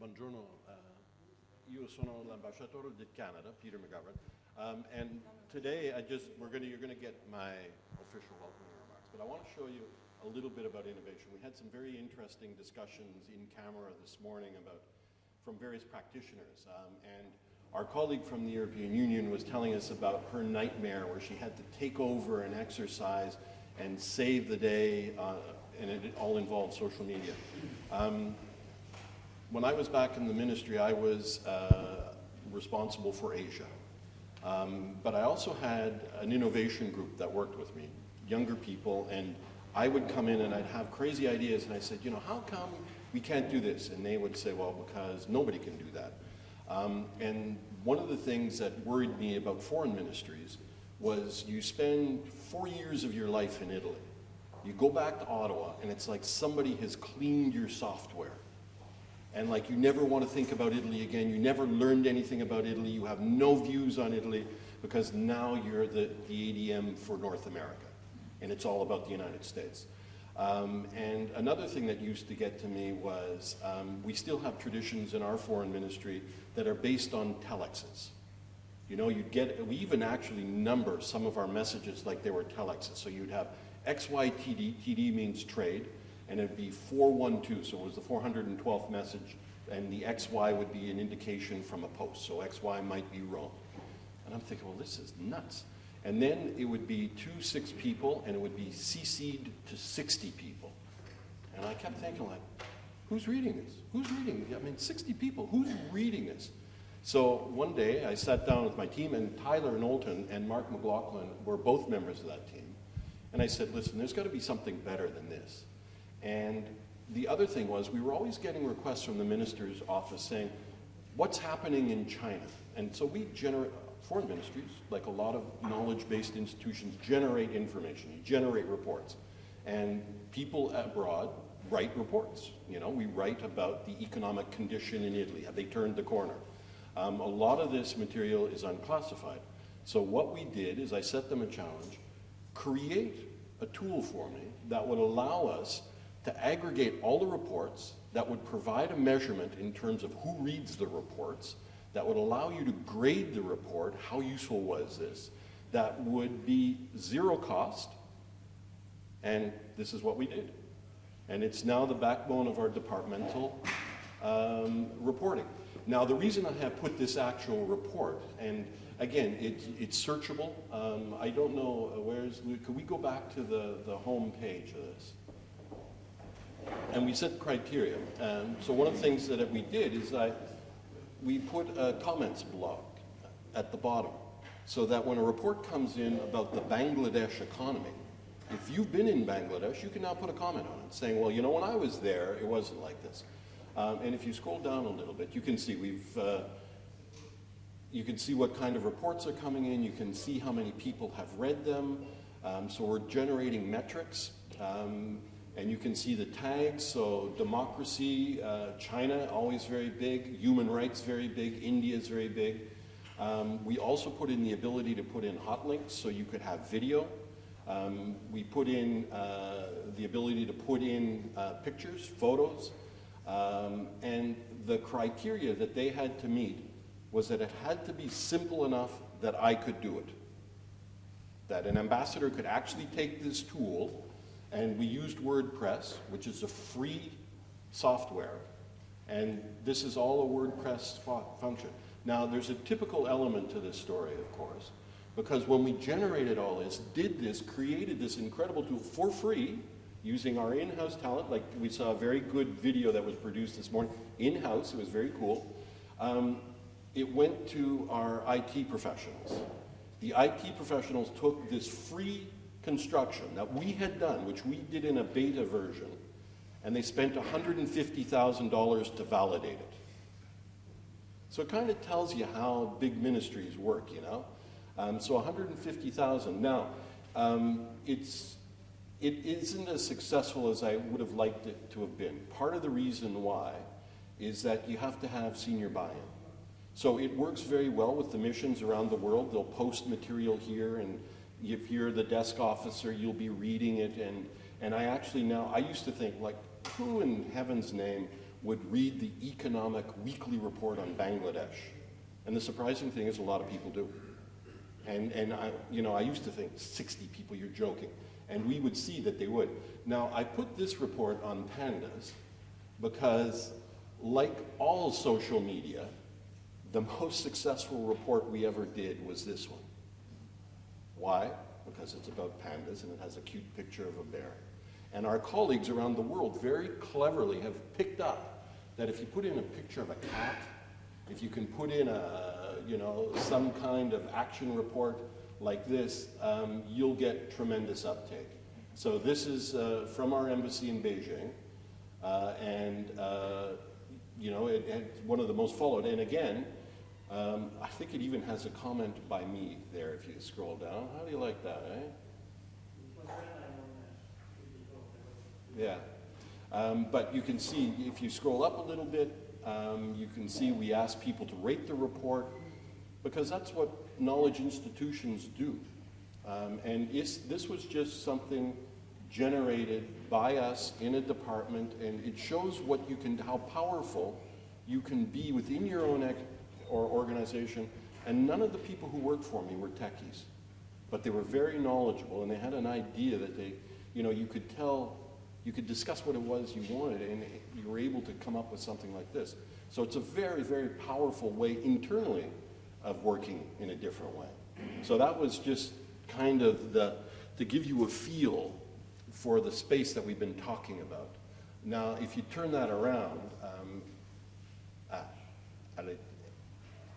Buongiorno, io sono l'ambasciatore del Canada, Peter McGovern, and today you're going to get my official welcoming remarks, but I want to show you a little bit about innovation. We had some very interesting discussions in camera this morning from various practitioners, and our colleague from the European Union was telling us about her nightmare where she had to take over an exercise and save the day, and it all involved social media. When I was back in the ministry, I was responsible for Asia. But I also had an innovation group that worked with me, younger people, and I would come in and I'd have crazy ideas, and I said, you know, how come we can't do this? And they would say, well, because nobody can do that. And one of the things that worried me about foreign ministries was you spend 4 years of your life in Italy. You go back to Ottawa, and it's like somebody has cleaned your software. And like you never want to think about Italy again. You never learned anything about Italy. You have no views on Italy because now you're the ADM for North America. And it's all about the United States. And another thing that used to get to me was we still have traditions in our foreign ministry that are based on telexes. You know, we even actually number some of our messages like they were telexes. So you'd have XYTD, TD means trade, and it'd be 412, so it was the 412th message, and the XY would be an indication from a post, so XY might be Rome. And I'm thinking, well, this is nuts. And then it would be 6 people, and it would be CC'd to 60 people. And I kept thinking, like, who's reading this? Who's reading this? I mean, 60 people, who's reading this? So one day, I sat down with my team, and Tyler Knowlton and Mark McLaughlin were both members of that team. And I said, listen, there's got to be something better than this. And the other thing was, we were always getting requests from the minister's office saying, what's happening in China? And so we generate, foreign ministries, like a lot of knowledge-based institutions, generate information, you generate reports. And people abroad write reports. You know, we write about the economic condition in Italy. Have they turned the corner? A lot of this material is unclassified. So what we did is I set them a challenge, create a tool for me that would allow us to aggregate all the reports, that would provide a measurement in terms of who reads the reports, that would allow you to grade the report, how useful was this, that would be zero cost, and this is what we did. And it's now the backbone of our departmental reporting. Now, the reason I have put this actual report, and again, it's searchable. I don't know, could we go back to the home page of this? And we set criteria. So one of the things that we did is we put a comments block at the bottom so that when a report comes in about the Bangladesh economy, if you've been in Bangladesh, you can now put a comment on it saying, well, you know, when I was there, it wasn't like this. And if you scroll down a little bit, you can see you can see what kind of reports are coming in. You can see how many people have read them. So we're generating metrics. And you can see the tags, so democracy, China, always very big, human rights, very big, India is very big. We also put in the ability to put in hot links, so you could have video. We put in the ability to put in pictures, photos, and the criteria that they had to meet was that it had to be simple enough that I could do it. That an ambassador could actually take this tool, and we used WordPress, which is a free software, and this is all a WordPress function. Now, there's a typical element to this story, of course, because when we generated all this, created this incredible tool for free, using our in-house talent, like we saw a very good video that was produced this morning, in-house, it was very cool. It went to our IT professionals. The IT professionals took this free construction that we had done, which we did in a beta version, and they spent $150,000 to validate it. So it kind of tells you how big ministries work, you know? So $150,000. Now, it isn't as successful as I would have liked it to have been. Part of the reason why is that you have to have senior buy-in. So it works very well with the missions around the world. They'll post material here, and if you're the desk officer, you'll be reading it. And I actually now, I used to think, like, who in heaven's name would read the economic weekly report on Bangladesh. And the surprising thing is a lot of people do. And I used to think 60 people, you're joking. And we would see that they would. Now, I put this report on pandas because, like all social media, the most successful report we ever did was this one. Why? Because it's about pandas and it has a cute picture of a bear. And our colleagues around the world very cleverly have picked up that if you put in a picture of a cat, if you can put in some kind of action report like this, you'll get tremendous uptake. So this is from our embassy in Beijing, it's one of the most followed. And again, I think it even has a comment by me there if you scroll down. How do you like that, eh? Yeah. But you can see, if you scroll up a little bit, you can see we ask people to rate the report, because that's what knowledge institutions do. And this was just something generated by us in a department, and it shows how powerful you can be within your own organization. And none of the people who worked for me were techies, but they were very knowledgeable, and they had an idea that you could discuss what it was you wanted, and you were able to come up with something like this. So it's a very, very powerful way internally of working in a different way. So that was just kind of to give you a feel for the space that we've been talking about. Now, if you turn that around,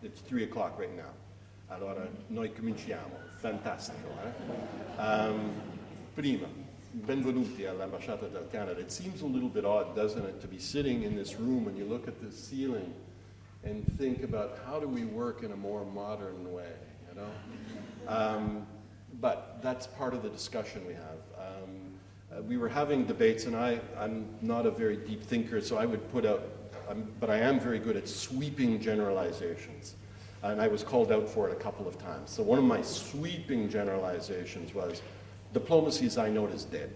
it's 3 o'clock right now. Allora, noi cominciamo. Fantastico, eh? Prima, benvenuti all'Ambasciata del Canada. It seems a little bit odd, doesn't it, to be sitting in this room and you look at the ceiling and think about how do we work in a more modern way, you know? But that's part of the discussion we have. We were having debates, and I'm not a very deep thinker, so I would put out, but I am very good at sweeping generalizations. And I was called out for it a couple of times. So one of my sweeping generalizations was, diplomacy as I know it is dead.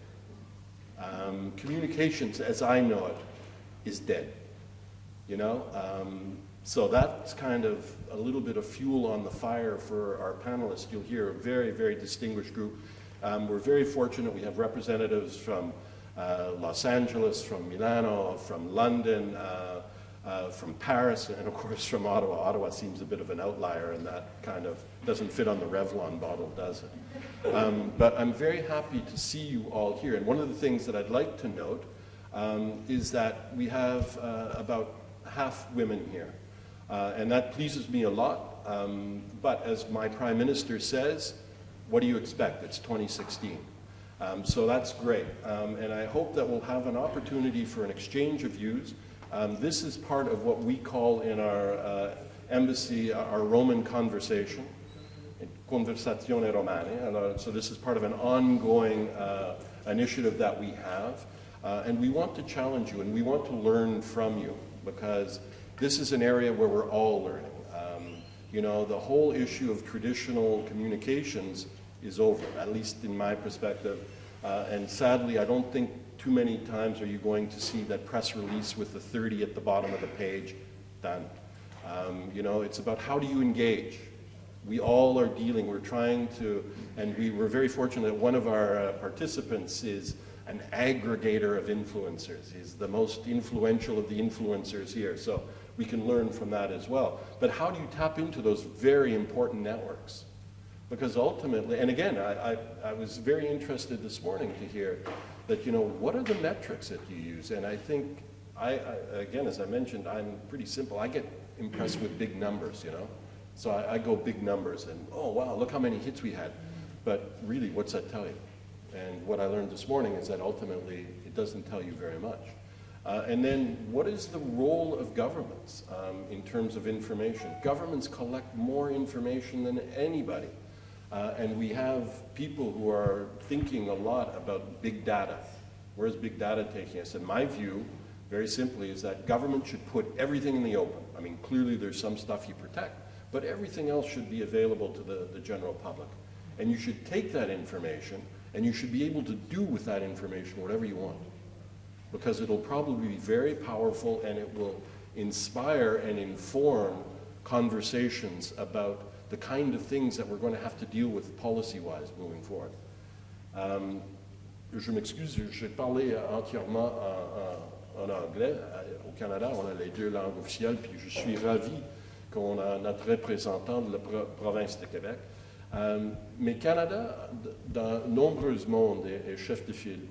Communications as I know it is dead, you know? So that's kind of a little bit of fuel on the fire for our panelists. You'll hear a very, very distinguished group. We're very fortunate. We have representatives from Los Angeles, from Milano, from London, from Paris, and of course from Ottawa. Ottawa seems a bit of an outlier, and that kind of doesn't fit on the Revlon bottle, does it? But I'm very happy to see you all here. And one of the things that I'd like to note is that we have about half women here. And that pleases me a lot. But as my Prime Minister says, what do you expect? It's 2016. So that's great. And I hope that we'll have an opportunity for an exchange of views. This is part of what we call in our embassy our Roman conversation, Conversazione Romane. So this is part of an ongoing initiative that we have. And we want to challenge you, and we want to learn from you, because this is an area where we're all learning. You know, the whole issue of traditional communications is over, at least in my perspective. And sadly, I don't think too many times are you going to see that press release with the 30 at the bottom of the page done. You know, it's about how do you engage. We all are dealing, we're trying to, and we were very fortunate that one of our participants is an aggregator of influencers. He's the most influential of the influencers here, so we can learn from that as well. But how do you tap into those very important networks? Because ultimately, and again, I was very interested this morning to hear that, you know, what are the metrics that you use? And I think, again, as I mentioned, I'm pretty simple. I get impressed with big numbers, you know? So I go big numbers and, oh, wow, look how many hits we had. But really, what's that tell you? And what I learned this morning is that ultimately, it doesn't tell you very much. And then, what is the role of governments in terms of information? Governments collect more information than anybody. And we have people who are thinking a lot about big data. Where's big data taking us? And my view, very simply, is that government should put everything in the open. I mean, clearly there's some stuff you protect, but everything else should be available to the general public. And you should take that information, and you should be able to do with that information whatever you want. because it'll probably be very powerful and it will inspire and inform conversations about the kind of things that we're going to have to deal with policy-wise moving forward. Je m'excuse, j'ai parlé entièrement en anglais. Au Canada, on a les deux langues officielles, puis je suis ravi qu'on a notre représentant de la province de Québec. Mais Canada, dans nombreux mondes, est chef de file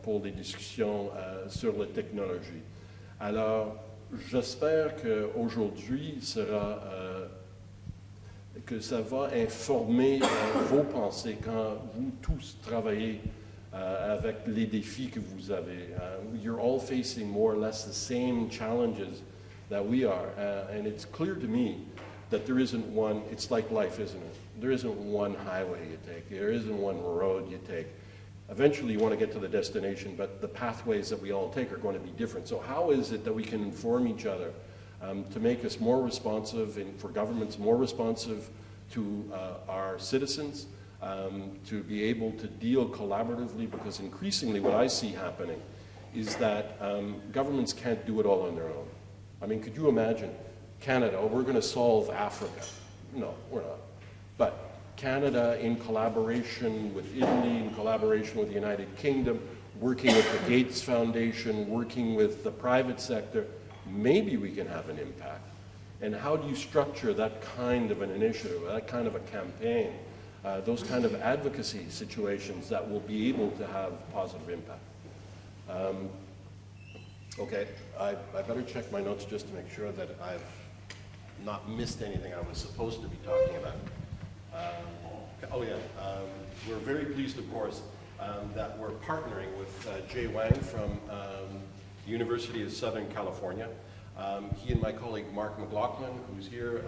pour des discussions sur la technologie. Alors, j'espère qu'aujourd'hui sera que ça va informer vos pensées quand vous tous travaillez avec les défis que vous avez. You're all facing more or less the same challenges that we are, and it's clear to me that there isn't one, it's like life, isn't it? There isn't one highway you take, there isn't one road you take. Eventually you want to get to the destination, but the pathways that we all take are going to be different. So how is it that we can inform each other to make us more responsive and for governments more responsive to our citizens, to be able to deal collaboratively, because increasingly what I see happening is that governments can't do it all on their own. I mean, could you imagine Canada, we're going to solve Africa? No, we're not. But Canada in collaboration with Italy, in collaboration with the United Kingdom, working with the Gates Foundation, working with the private sector, maybe we can have an impact. And how do you structure that kind of an initiative, that kind of a campaign, those kind of advocacy situations that will be able to have positive impact? Okay, I better check my notes just to make sure that I've not missed anything I was supposed to be talking about. We're very pleased, of course, that we're partnering with Jay Wang from the University of Southern California. He and my colleague Mark McLaughlin, who's here,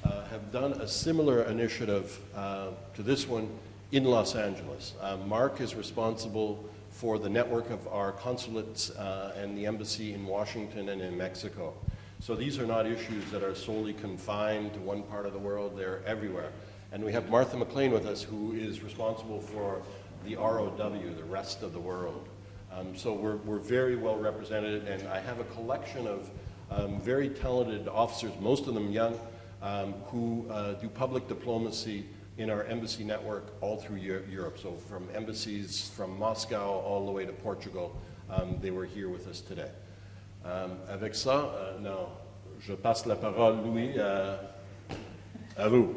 have done a similar initiative to this one in Los Angeles. Mark is responsible for the network of our consulates and the embassy in Washington and in Mexico. So these are not issues that are solely confined to one part of the world, they're everywhere. And we have Martha McLean with us, who is responsible for the ROW, the rest of the world. So we're very well represented, and I have a collection of very talented officers, most of them young, who do public diplomacy in our embassy network all through Europe. So from embassies from Moscow all the way to Portugal, they were here with us today. Avec ça, non, je passe la parole, Louis, à vous.